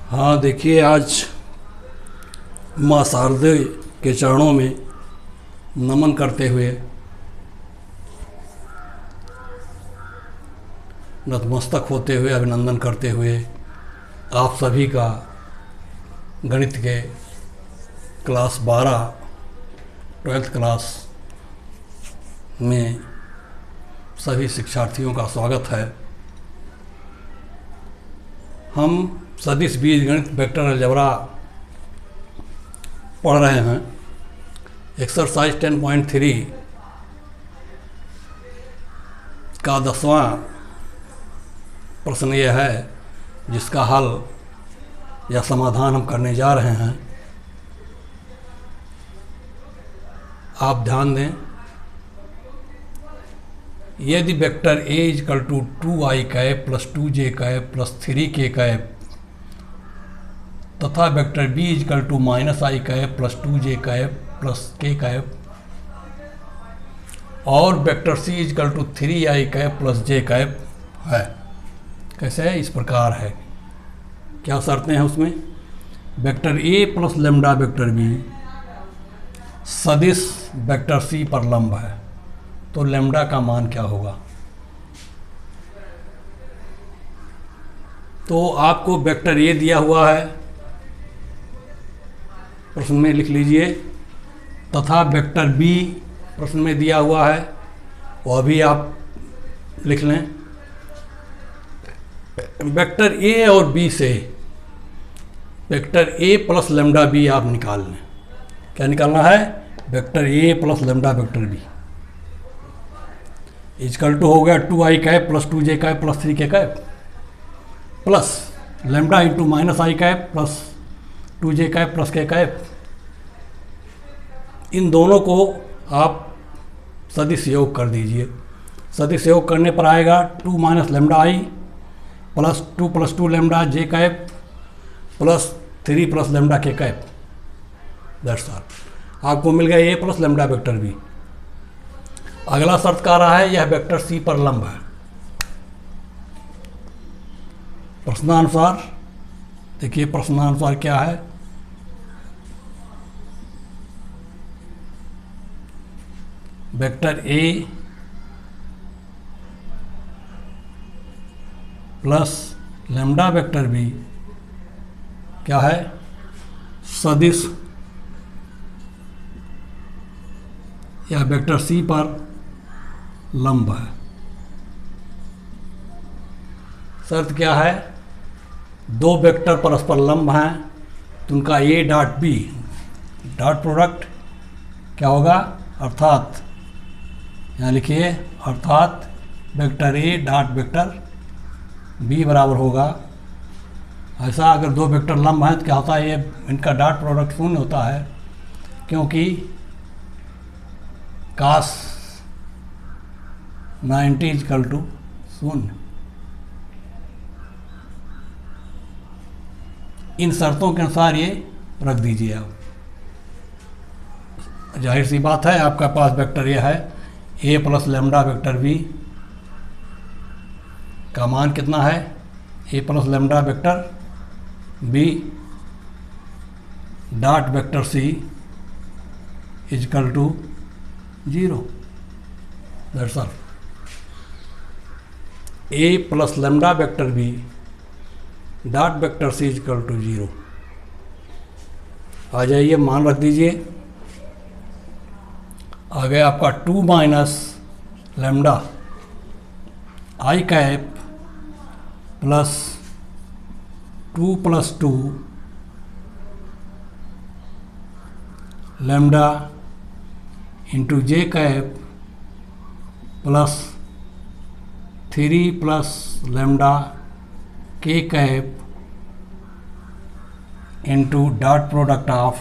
हाँ देखिए, आज माँ शारदे के चरणों में नमन करते हुए, नतमस्तक होते हुए, अभिनंदन करते हुए आप सभी का गणित के क्लास 12 ट्वेल्थ क्लास में सभी शिक्षार्थियों का स्वागत है। हम सदिश बीजगणित वेक्टर अलजेब्रा पढ़ रहे हैं। एक्सरसाइज 10.3 का 10वां प्रश्न यह है, जिसका हल या समाधान हम करने जा रहे हैं। आप ध्यान दें, यदि vector a is equal to 2i cap plus 2j cap plus 3k cap तथा vector b is equal to -i cap plus 2j cap plus k cap और vector c is equal to 3i cap plus j cap है। कैसे है? इस प्रकार है। क्या शर्तें हैं उसमें? Vector a plus lambda vector b सदिश वेक्टर c पर लंब है, तो लेम्डा का मान क्या होगा? तो आपको वेक्टर a दिया हुआ है, प्रश्न में लिख लीजिए, तथा वेक्टर b प्रश्न में दिया हुआ है, वह भी आप लिख लें। वेक्टर a और b से vector a plus lambda b आप निकाल लें। क्या निकालना है? Vector a plus lambda vector b is equal to हो गया 2i cap plus 2j cap plus 3k cap plus lambda into -i cap plus 2j cap plus k cap. इन दोनों को आप सदिश योग कर दीजिए। सदिश योग करने पर आएगा 2 minus lambda i plus 2 lambda j cap plus 3 plus lambda k cap. That's all. आपको मिल गया a plus lambda vector b। अगला शर्त कह रहा है यह वेक्टर c पर लंब है। प्रश्नानुसार देखिए, प्रश्नानुसार क्या है? Vector a plus lambda vector b क्या है? सदिश या वेक्टर c पर लंब है। शर्त क्या है? दो वेक्टर परस्पर लंब हैं, तो उनका a dot b dot product क्या होगा? अर्थात यहाँ लिखिए, अर्थात vector a dot vector b बराबर होगा। ऐसा अगर दो वेक्टर लंब हैं तो क्या होता है? ये इनका डॉट प्रोडक्ट शून्य होता है, क्योंकि कास 90 इजकल टू 0। इन शर्तों के अनुसार ये रख दीजिए आप। जाहिर सी बात है, आपका पास वेक्टर ये है a plus lambda vector b का मान कितना है? a plus lambda vector b dot vector c is equal to 0। That's all. a plus lambda vector b dot vector c is equal to 0। आ जाइए, मान रख दीजिए। आ गया आपका 2 minus lambda i cap plus 2 plus 2 lambda into j cap plus 3 plus lambda k cap into dot product of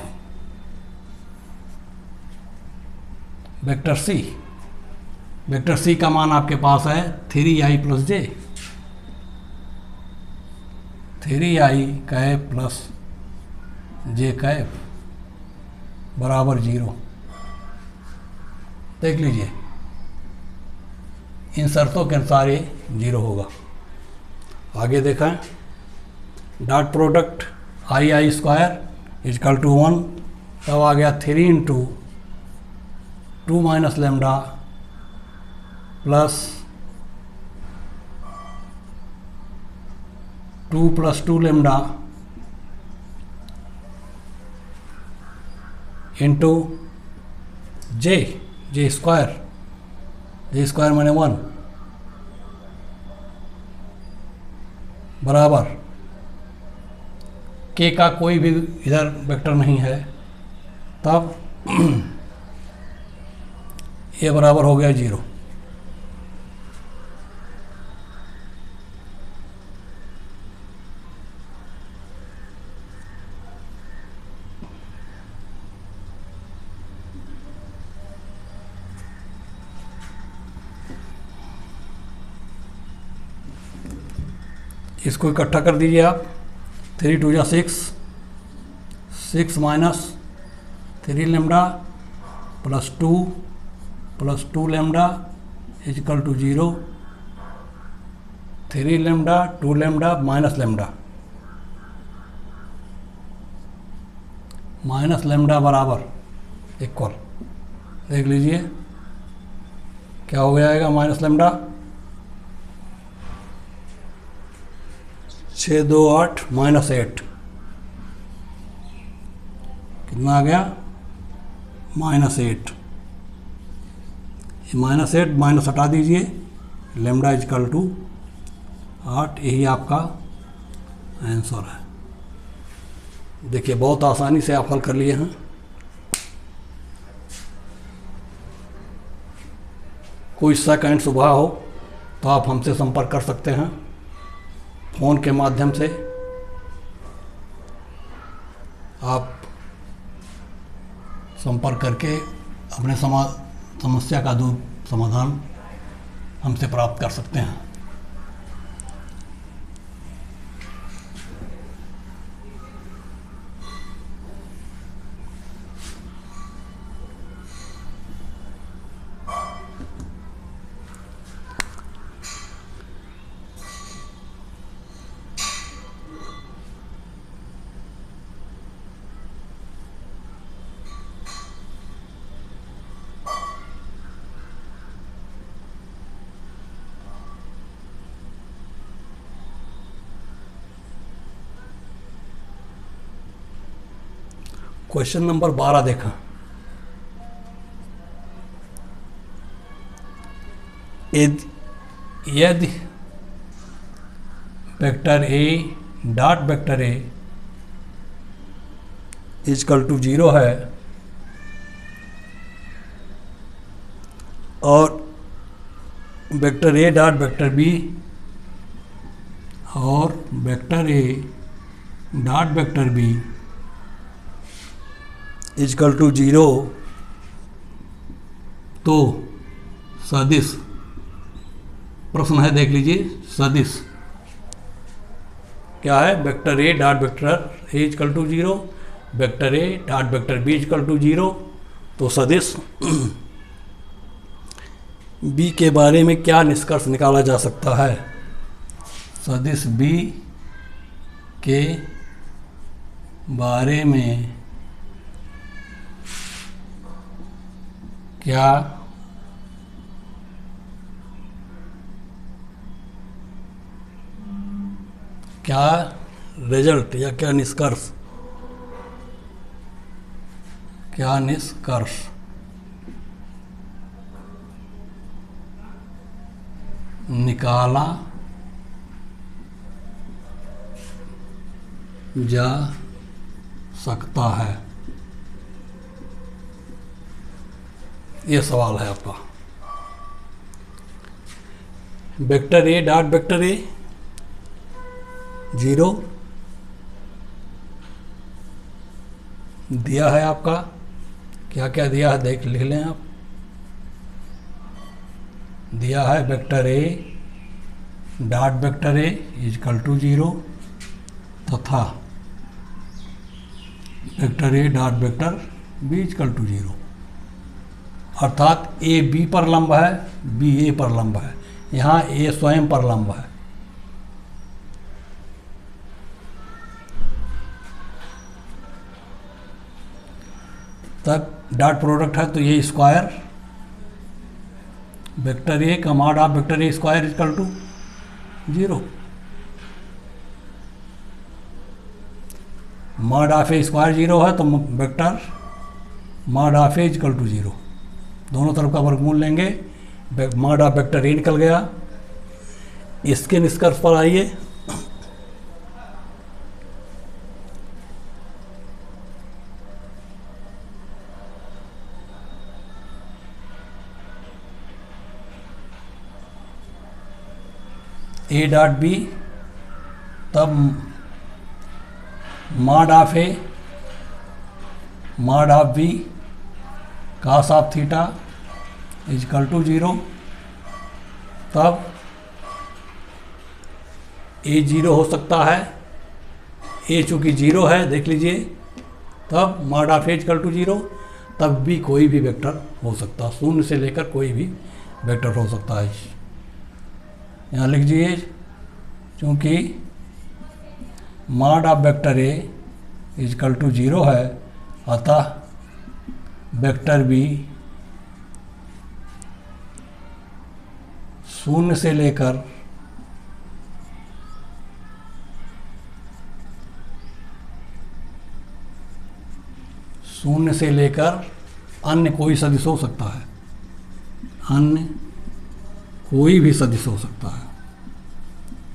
vector c। Vector c का मान आपके पास है 3i plus j, 3i cap plus j cap बराबर 0। देख लीजिए, इन शर्तों के अनुसार ये 0 होगा। आगे देखें, dot product I square equal to 1, तब आ गया 3 into 2 minus lambda plus 2 plus 2 lambda into J square माने 1 बराबर के का कोई भी इधर वेक्टर नहीं है, तब ये बराबर हो गया 0। इसको इकट्ठा कर दीजिए आप। 3 2 जा 6, 6 minus 3 lambda plus 2 lambda equal to 0, 3 lambda 2 lambda minus lambda बराबर इक्वल, देख लीजिए क्या हो जाएगा। माइनस लेमडा 6 2 8 माइनस 8 कितना आ गया -8। -8 माइनस हटा दीजिए, लेमडा इजकल टू 8, यही आपका आंसर है। देखिए बहुत आसानी से आप हल कर लिए हैं। कोई शक एंड शुबा हो तो आप हमसे संपर्क कर सकते हैं फ़ोन के माध्यम से। आप संपर्क करके अपने समस्या का समाधान हमसे प्राप्त कर सकते हैं। क्वेश्चन नंबर 12 देखा। यदि vector A dot vector A is equal to 0 है और vector A dot vector B और vector A dot vector B is equal to 0, तो सदिश प्रश्न है, देख लीजिए। सदिश क्या है? Vector A dot vector A is equal to 0, vector A dot vector B is equal to 0, तो सदिश बी के बारे में क्या निष्कर्ष निकाला जा सकता है? सदिश बी के बारे में क्या रिजल्ट या क्या निष्कर्ष निकाला जा सकता है? ये सवाल है आपका। वेक्टर ए डॉट वेक्टर ए 0 दिया है आपका, क्या क्या दिया है लिख लें आप। दिया है vector A dot vector A is equal to 0 तथा vector A dot vector B is equal to 0, अर्थात ए बी पर लंब है, बी ए पर लंब है। यहाँ ए स्वयं पर लंब है। तब डॉट प्रोडक्ट है तो ये स्क्वायर वेक्टर ए का mod of vector A square equal to 0। Mod of A square 0 है तो vector mod of A equal to 0, दोनों तरफ का वर्गमूल लेंगे, मॉड ऑफ वेक्टर ए निकल गया। इसके निष्कर्ष पर आइए। ए डॉट बी तब mod of A mod of B cos of theta equal to 0, तब ए 0 हो सकता है, ए चूँकि 0 है देख लीजिए, तब mod of A is equal to 0, तब भी कोई भी वेक्टर हो सकता है, 0 से लेकर कोई भी वेक्टर हो सकता है। यहाँ लिख दीजिए चूँकि mod of vector A is equal to 0 है, अतः वेक्टर बी 0 से लेकर अन्य कोई सदिश हो सकता है, अन्य कोई भी सदिश हो सकता है,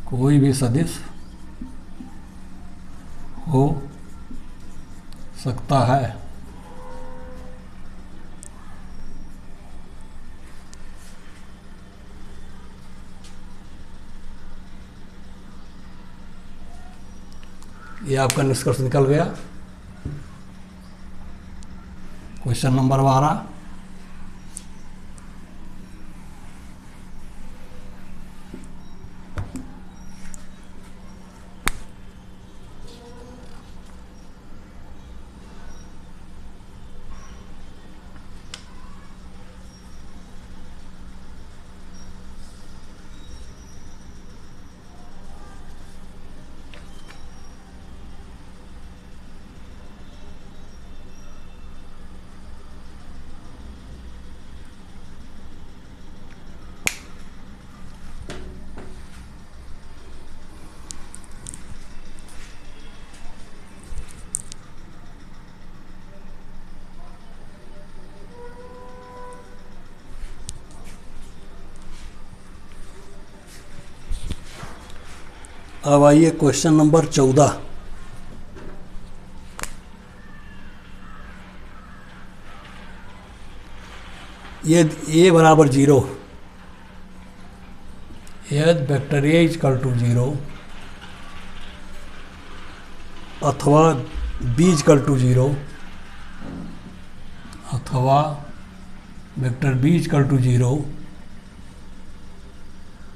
कोई भी सदिश हो सकता है। ये आपका निष्कर्ष निकल गया। Question number 12। अब आइए क्वेश्चन नंबर 14। ये ए बराबर 0, यदि वेक्टर ए इजकल टू 0 अथवा बी इजकल टू 0 अथवा वेक्टर बी इजकल टू 0,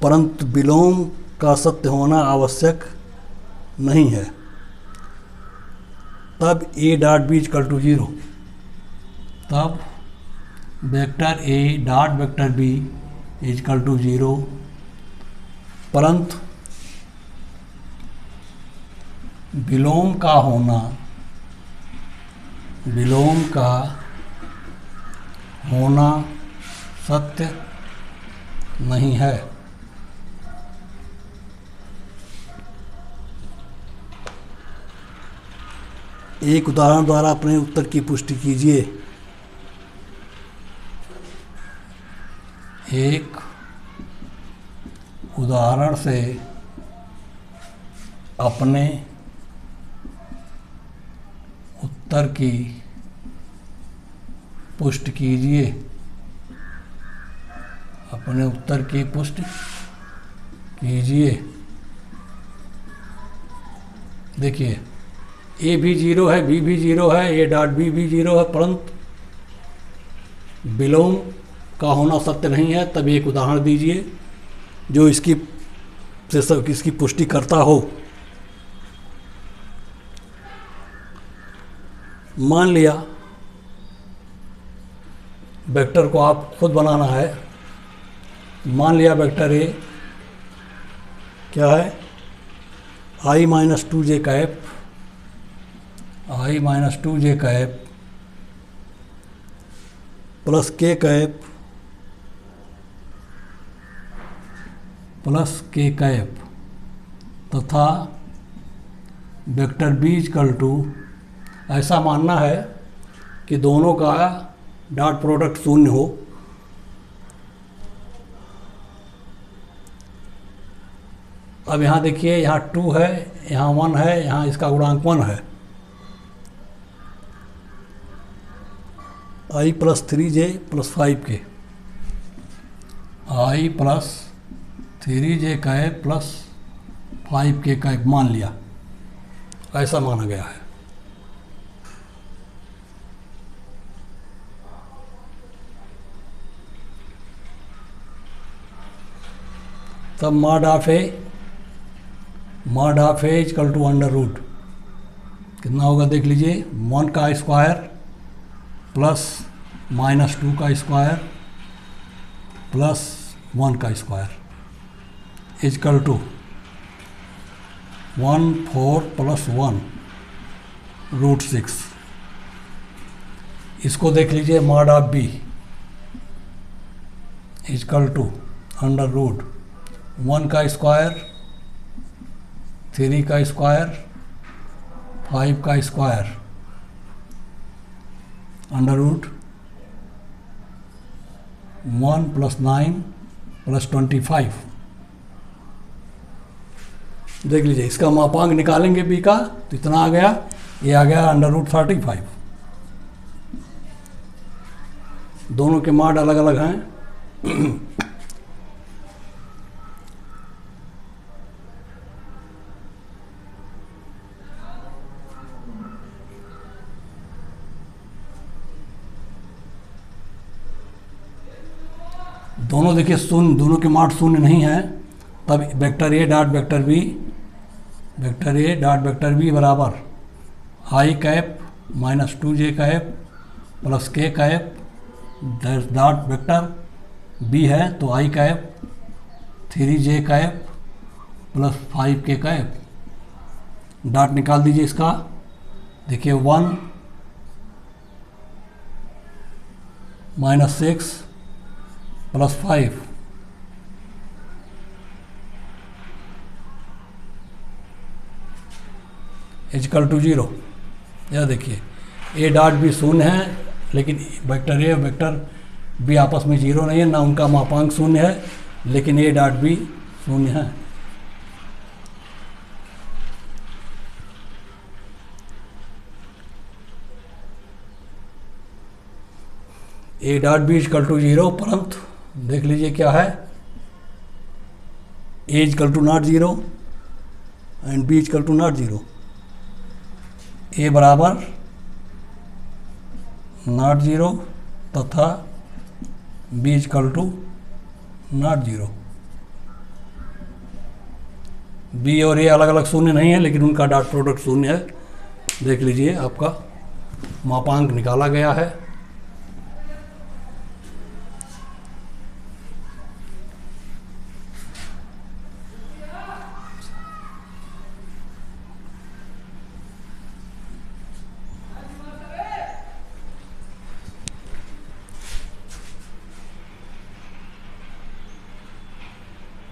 परंतु विलोम का सत्य होना आवश्यक नहीं है, तब A dot B is equal to 0, तब vector A dot vector B is equal to 0, परंतु विलोम का होना सत्य नहीं है। एक उदाहरण द्वारा अपने उत्तर की पुष्टि कीजिए। एक उदाहरण से अपने उत्तर की पुष्टि कीजिए। अपने उत्तर की पुष्टि कीजिए। देखिए ए भी 0 है, बी भी 0 है, ए डॉट बी भी 0 है, परंतु विलोम का होना सत्य नहीं है। तब एक उदाहरण दीजिए जो इसकी पुष्टि करता हो। मान लिया वेक्टर को आप खुद बनाना है। मान लिया वेक्टर ए क्या है, i minus 2j cap plus के कैप प्लस के कैप तथा वेक्टर बी इक्वल टू, ऐसा मानना है कि दोनों का डॉट प्रोडक्ट शून्य हो। अब यहाँ देखिए, यहाँ 2 है, यहाँ 1 है, यहाँ इसका गुणांक 1 है। i plus 3j plus 5k, i plus 3j cap plus 5k cap मान लिया, ऐसा माना गया है। तब mod of A equal to under root कितना होगा देख लीजिए, 1 का स्क्वायर प्लस -2 का स्क्वायर प्लस 1 का square equal to 1 4 plus 1 root 6। इसको देख लीजिए, mod of B equal to under root 1 का स्क्वायर 3 का स्क्वायर 5 का square under root 1 plus 9 plus 25। देख लीजिए, इसका मापांक निकालेंगे बी का तो इतना आ गया, ये आ गया अंडर रूट 35। दोनों के मॉड अलग अलग हैं। दोनों देखिए शून्य, दोनों के मॉड शून्य नहीं है, तब vector A dot vector B बराबर i cap minus 2j cap plus k cap dot vector B है तो i cap 3j cap plus 5k cap, dot निकाल दीजिए इसका। देखिए 1 माइनस 6 प्लस 5 इक्वल टू 0। यह देखिए, ए डॉट बी शून्य है, लेकिन वेक्टर ए और वेक्टर बी आपस में 0 नहीं है, ना उनका मापांक शून्य है, लेकिन ए डॉट बी शून्य है। A dot B equal to 0, परंतु देख लीजिए क्या है, A equal to not 0 and B equal to not 0। A बराबर नॉट 0 तथा B equal to not 0। B और ए अलग अलग शून्य नहीं है, लेकिन उनका डॉट प्रोडक्ट शून्य है। देख लीजिए, आपका मापांक निकाला गया है।